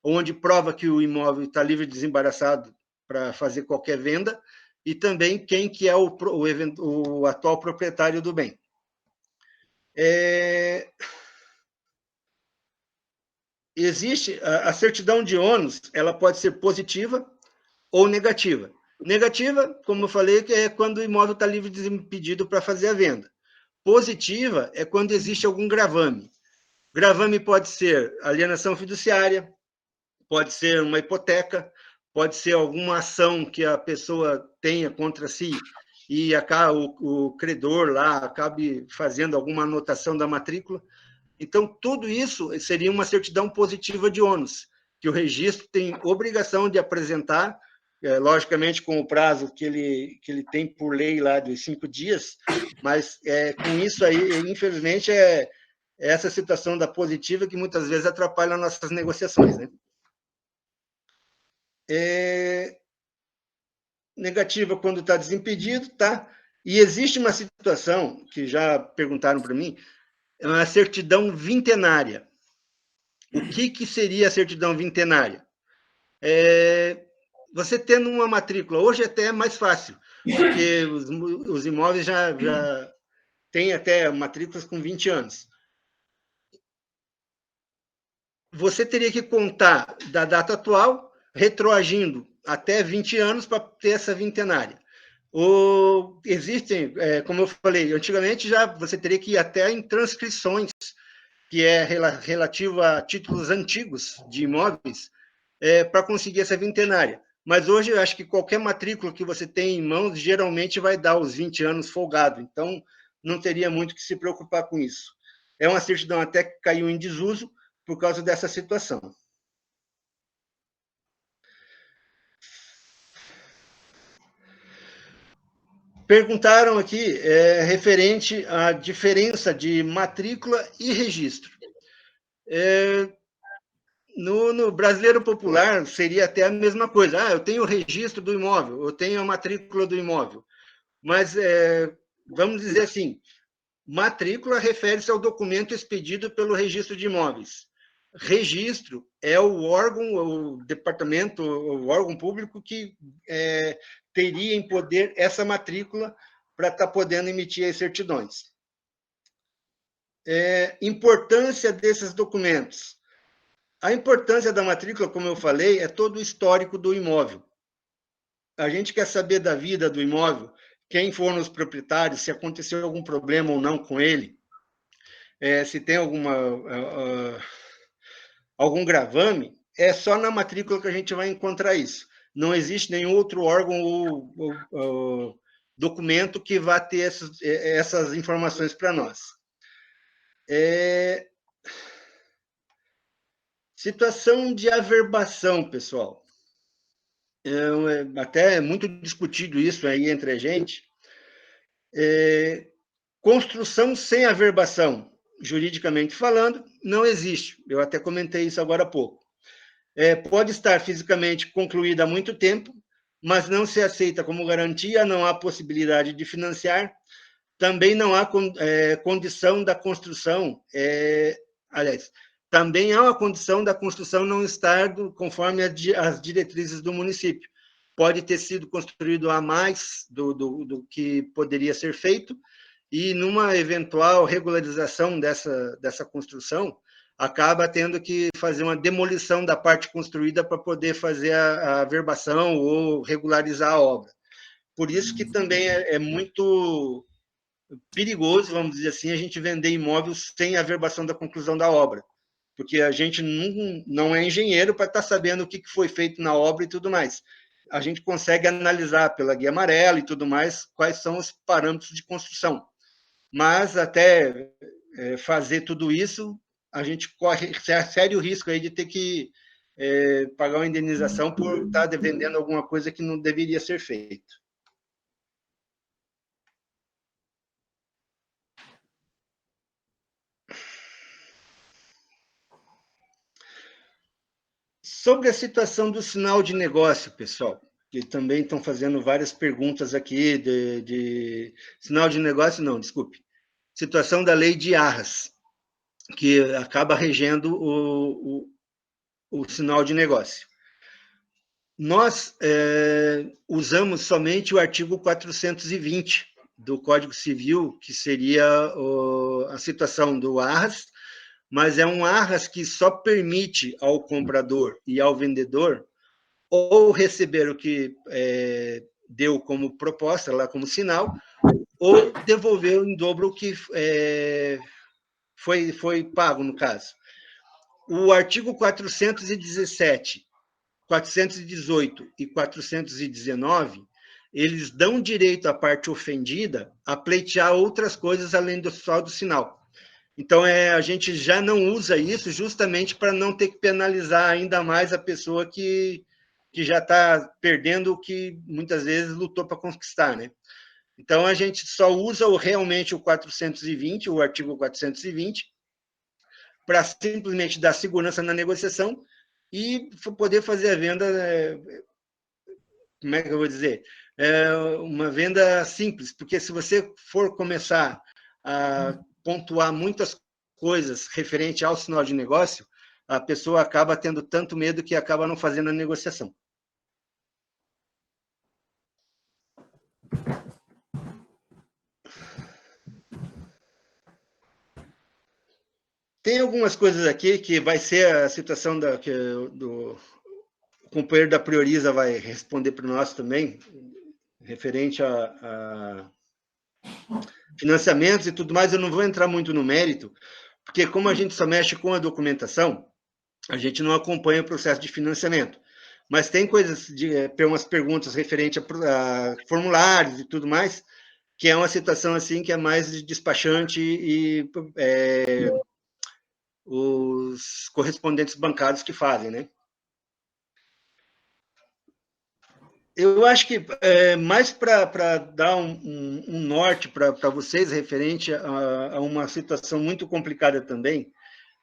onde prova que o imóvel está livre e desembaraçado para fazer qualquer venda, e também quem que é o atual proprietário do bem. Existe a certidão de ônus, ela pode ser positiva ou negativa. Negativa, como eu falei, que é quando o imóvel está livre e desimpedido para fazer a venda. Positiva é quando existe algum gravame. Gravame pode ser alienação fiduciária, pode ser uma hipoteca, pode ser alguma ação que a pessoa tenha contra si e o credor lá acabe fazendo alguma anotação da matrícula. Então, tudo isso seria uma certidão positiva de ônus, que o registro tem obrigação de apresentar, logicamente com o prazo que ele tem por lei lá de 5 dias, mas com isso aí, infelizmente, essa situação da positiva que muitas vezes atrapalha nossas negociações, né? Negativa quando está desimpedido, tá? E existe uma situação que já perguntaram para mim, é uma certidão vintenária. O que seria a certidão vintenária? Você tendo uma matrícula, hoje até é mais fácil, porque os imóveis já têm até matrículas com 20 anos. Você teria que contar da data atual, retroagindo até 20 anos para ter essa vintenária. Existem, como eu falei, antigamente já você teria que ir até em transcrições, que é relativo a títulos antigos de imóveis, para conseguir essa vintenária. Mas hoje eu acho que qualquer matrícula que você tem em mãos, geralmente vai dar os 20 anos folgado, então não teria muito que se preocupar com isso. É uma certidão até que caiu em desuso por causa dessa situação. Perguntaram aqui referente à diferença de matrícula e registro. No brasileiro popular, seria até a mesma coisa. Eu tenho o registro do imóvel, eu tenho a matrícula do imóvel. Mas, vamos dizer assim, matrícula refere-se ao documento expedido pelo registro de imóveis. Registro é o órgão, o departamento, o órgão público que teria em poder essa matrícula para estar podendo emitir as certidões. Importância desses documentos. A importância da matrícula, como eu falei, é todo o histórico do imóvel. A gente quer saber da vida do imóvel, quem foram os proprietários, se aconteceu algum problema ou não com ele, se tem algum gravame, é só na matrícula que a gente vai encontrar isso. Não existe nenhum outro órgão ou documento que vá ter essas informações para nós. Situação de averbação, pessoal. Até é muito discutido isso aí entre a gente. Construção sem averbação, juridicamente falando, não existe. Eu até comentei isso agora há pouco. Pode estar fisicamente concluída há muito tempo, mas não se aceita como garantia, não há possibilidade de financiar, também não há condição da construção, aliás, também há uma condição da construção não estar conforme as diretrizes do município. Pode ter sido construído a mais do que poderia ser feito, e numa eventual regularização dessa construção, acaba tendo que fazer uma demolição da parte construída para poder fazer a averbação ou regularizar a obra. Por isso que também é muito perigoso, vamos dizer assim, a gente vender imóveis sem averbação da conclusão da obra, porque a gente não é engenheiro para estar sabendo o que foi feito na obra e tudo mais. A gente consegue analisar pela guia amarela e tudo mais quais são os parâmetros de construção. Mas até fazer tudo isso, a gente corre sério risco aí de ter que pagar uma indenização por estar vendendo alguma coisa que não deveria ser feito. Sobre a situação do sinal de negócio, pessoal, que também estão fazendo várias perguntas aqui de sinal de negócio, não, desculpe. Situação da lei de Arras, que acaba regendo o sinal de negócio. Nós usamos somente o artigo 420 do Código Civil, que seria a situação do Arras, mas é um Arras que só permite ao comprador e ao vendedor ou receber o que deu como proposta, lá como sinal, ou devolver em dobro o que foi pago, no caso. O artigo 417, 418 e 419, eles dão direito à parte ofendida a pleitear outras coisas além só do sinal. Então, a gente já não usa isso justamente para não ter que penalizar ainda mais a pessoa que já está perdendo o que muitas vezes lutou para conquistar, né? Então, a gente só usa realmente o 420, o artigo 420, para simplesmente dar segurança na negociação e poder fazer a venda, como é que eu vou dizer? Uma venda simples, porque se você for começar a pontuar muitas coisas referente ao sinal de negócio, a pessoa acaba tendo tanto medo que acaba não fazendo a negociação. Tem algumas coisas aqui que vai ser a situação do companheiro da Prioriza vai responder para nós também, referente a financiamentos e tudo mais. Eu não vou entrar muito no mérito, porque como a gente só mexe com a documentação, a gente não acompanha o processo de financiamento. Mas tem coisas, umas perguntas referentes a formulários e tudo mais, que é uma situação assim que é mais de despachante e os correspondentes bancários que fazem, né? Eu acho que mais para dar um norte para vocês referente a uma situação muito complicada também,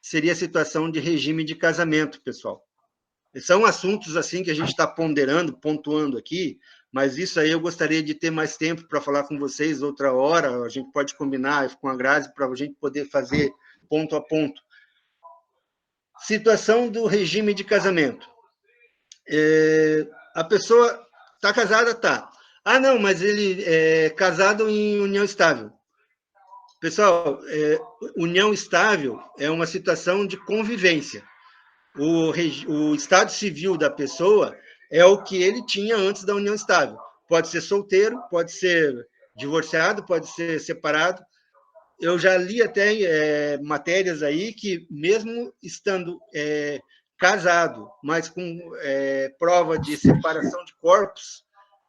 seria a situação de regime de casamento, pessoal. São assuntos assim que a gente está ponderando, pontuando aqui, mas isso aí eu gostaria de ter mais tempo para falar com vocês outra hora. A gente pode combinar com a Grazi para a gente poder fazer ponto a ponto. Situação do regime de casamento. A pessoa está casada, tá. Ah, não, mas ele é casado em união estável. Pessoal, união estável é uma situação de convivência. O estado civil da pessoa é o que ele tinha antes da união estável. Pode ser solteiro, pode ser divorciado, pode ser separado. Eu já li até matérias aí que, mesmo estando casado, mas com prova de separação de corpos,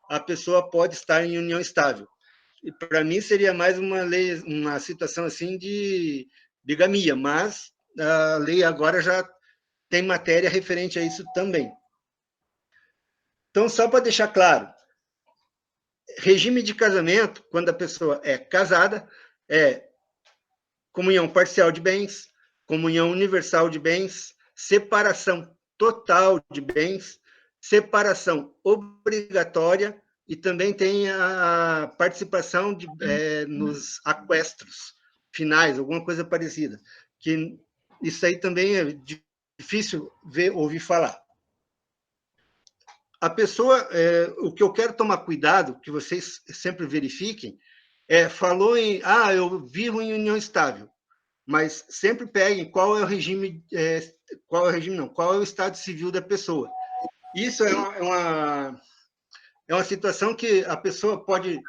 a pessoa pode estar em união estável. E para mim seria mais uma situação assim de bigamia, mas a lei agora já tem matéria referente a isso também. Então, só para deixar claro, regime de casamento, quando a pessoa é casada, é comunhão parcial de bens, comunhão universal de bens, separação total de bens, separação obrigatória, e também tem a participação nos aquestros finais, alguma coisa parecida. Que isso aí também é difícil ouvir falar. A pessoa, o que eu quero tomar cuidado, que vocês sempre verifiquem, falou em, eu vivo em união estável, mas sempre peguem qual é o regime, qual é o estado civil da pessoa. Isso é uma situação que a pessoa pode,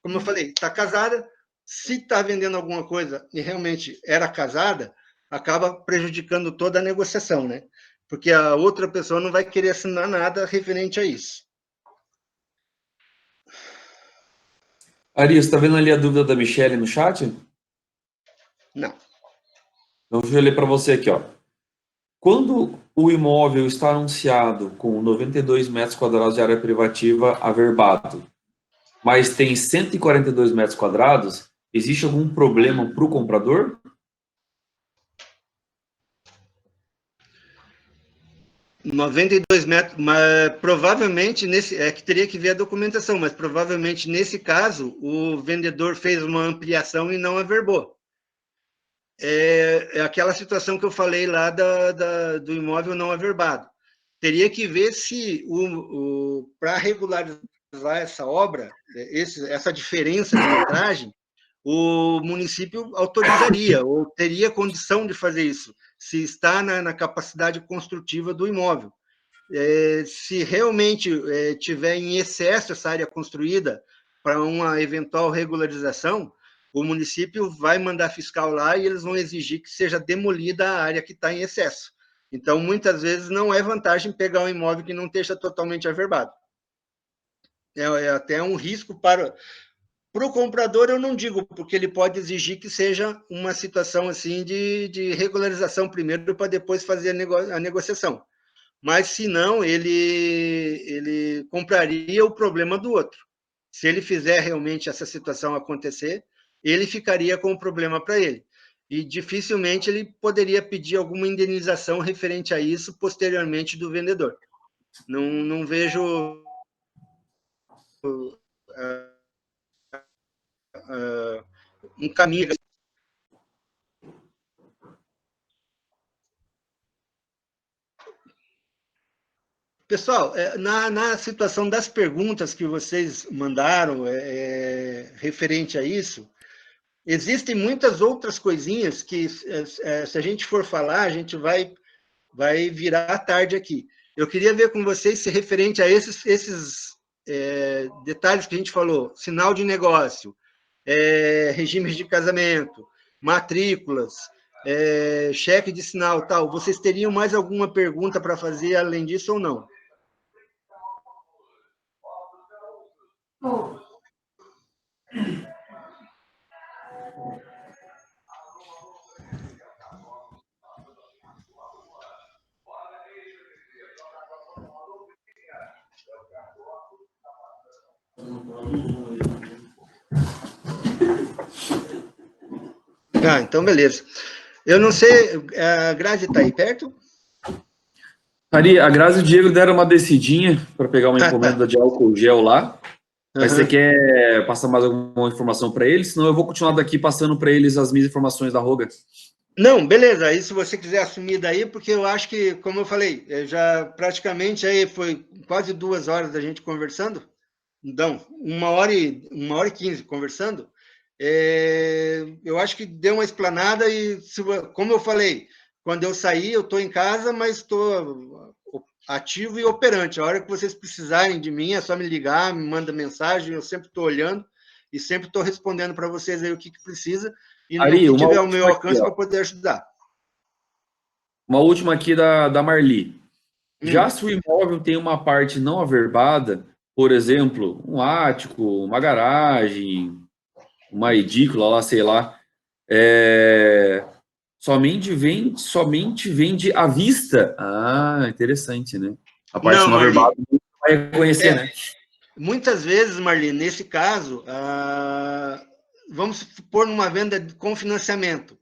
como eu falei, está casada, se está vendendo alguma coisa e realmente era casada, acaba prejudicando toda a negociação, né? Porque a outra pessoa não vai querer assinar nada referente a isso. Ari, você está vendo ali a dúvida da Michelle no chat? Não. Então, deixa eu ler para você aqui, ó. Quando o imóvel está anunciado com 92 metros quadrados de área privativa averbado, mas tem 142 metros quadrados, existe algum problema para o comprador? 92 metros, mas provavelmente, que teria que ver a documentação, mas provavelmente nesse caso, o vendedor fez uma ampliação e não averbou. É aquela situação que eu falei lá do imóvel não averbado. Teria que ver se, para regularizar essa obra, essa diferença de metragem, o município autorizaria, ou teria condição de fazer isso, se está na capacidade construtiva do imóvel. Se realmente tiver em excesso essa área construída para uma eventual regularização, o município vai mandar fiscal lá e eles vão exigir que seja demolida a área que está em excesso. Então, muitas vezes, não é vantagem pegar um imóvel que não esteja totalmente averbado. É até um risco para o comprador, eu não digo, porque ele pode exigir que seja uma situação assim de regularização primeiro, para depois fazer a negociação. Mas, se não, ele compraria o problema do outro. Se ele fizer realmente essa situação acontecer, ele ficaria com o problema para ele. E dificilmente ele poderia pedir alguma indenização referente a isso posteriormente do vendedor. Não vejo um caminho. Pessoal, na situação das perguntas que vocês mandaram referente a isso, existem muitas outras coisinhas que, se a gente for falar, a gente vai virar tarde aqui. Eu queria ver com vocês se referente a esses detalhes que a gente falou, sinal de negócio, regimes de casamento, matrículas, cheque de sinal, tal. Vocês teriam mais alguma pergunta para fazer além disso ou não? Bom, Então, beleza. Eu não sei, a Grazi está aí perto? Ari, a Grazi e o Diego deram uma descidinha para pegar uma encomenda de álcool gel lá. Mas você quer passar mais alguma informação para eles? Senão eu vou continuar daqui passando para eles as minhas informações da Roga. Não, beleza. Aí, se você quiser assumir daí, porque eu acho que, como eu falei, já praticamente aí foi quase 2 horas da gente conversando. Então, 1h15 conversando. Eu acho que deu uma explanada e, como eu falei, quando eu sair, eu estou em casa, mas estou ativo e operante. A hora que vocês precisarem de mim, é só me ligar, me manda mensagem, eu sempre estou olhando e sempre estou respondendo para vocês aí o que precisa e Ari, no que tiver ao meu alcance para poder ajudar. Uma última aqui da Marli. Já se o imóvel tem uma parte não averbada, por exemplo, um ático, uma garagem, uma edícula, lá, sei lá, somente vende à vista. Ah, interessante, né? A parte não averbada não vai reconhecer, né? Muitas vezes, Marli, nesse caso, vamos supor numa venda com financiamento.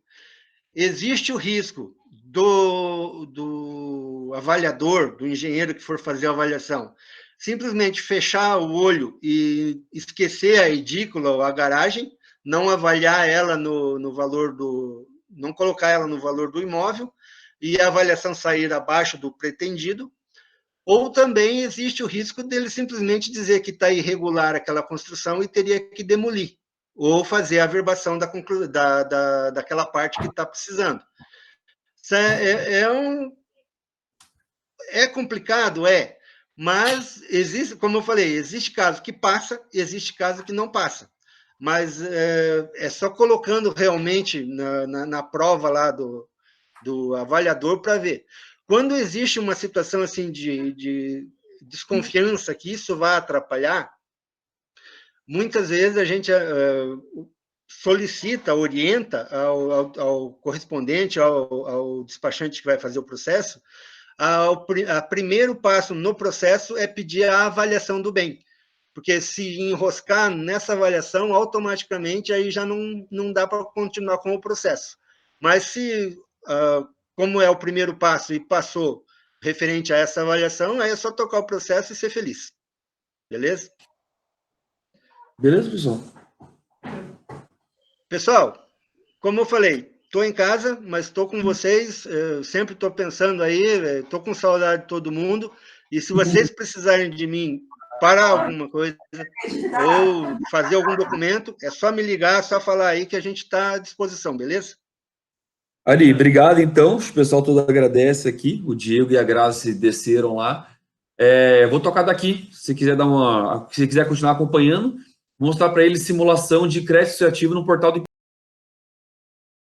Existe o risco do avaliador, do engenheiro que for fazer a avaliação, simplesmente fechar o olho e esquecer a edícula ou a garagem, não avaliar ela no valor não colocar ela no valor do imóvel e a avaliação sair abaixo do pretendido. Ou também existe o risco dele simplesmente dizer que está irregular aquela construção e teria que demolir, ou fazer a averbação daquela parte que está precisando. É complicado, mas existe, como eu falei, existe caso que passa, existe caso que não passa. Mas é só colocando realmente na prova lá do avaliador para ver. Quando existe uma situação assim de desconfiança que isso vai atrapalhar, muitas vezes a gente solicita, orienta ao correspondente, ao despachante que vai fazer o processo, o primeiro passo no processo é pedir a avaliação do bem, porque se enroscar nessa avaliação, automaticamente aí já não dá para continuar com o processo. Mas se, como é o primeiro passo e passou, referente a essa avaliação, aí é só tocar o processo e ser feliz. Beleza? Beleza, pessoal? Pessoal, como eu falei, estou em casa, mas estou com vocês, sempre estou pensando aí, estou com saudade de todo mundo, e se vocês precisarem de mim para alguma coisa, ou fazer algum documento, é só me ligar, só falar aí que a gente está à disposição, beleza? Ari, obrigado, então. O pessoal todo agradece aqui. O Diego e a Grazi desceram lá. Vou tocar daqui. Se quiser continuar acompanhando, vou mostrar para eles simulação de crédito associativo no portal do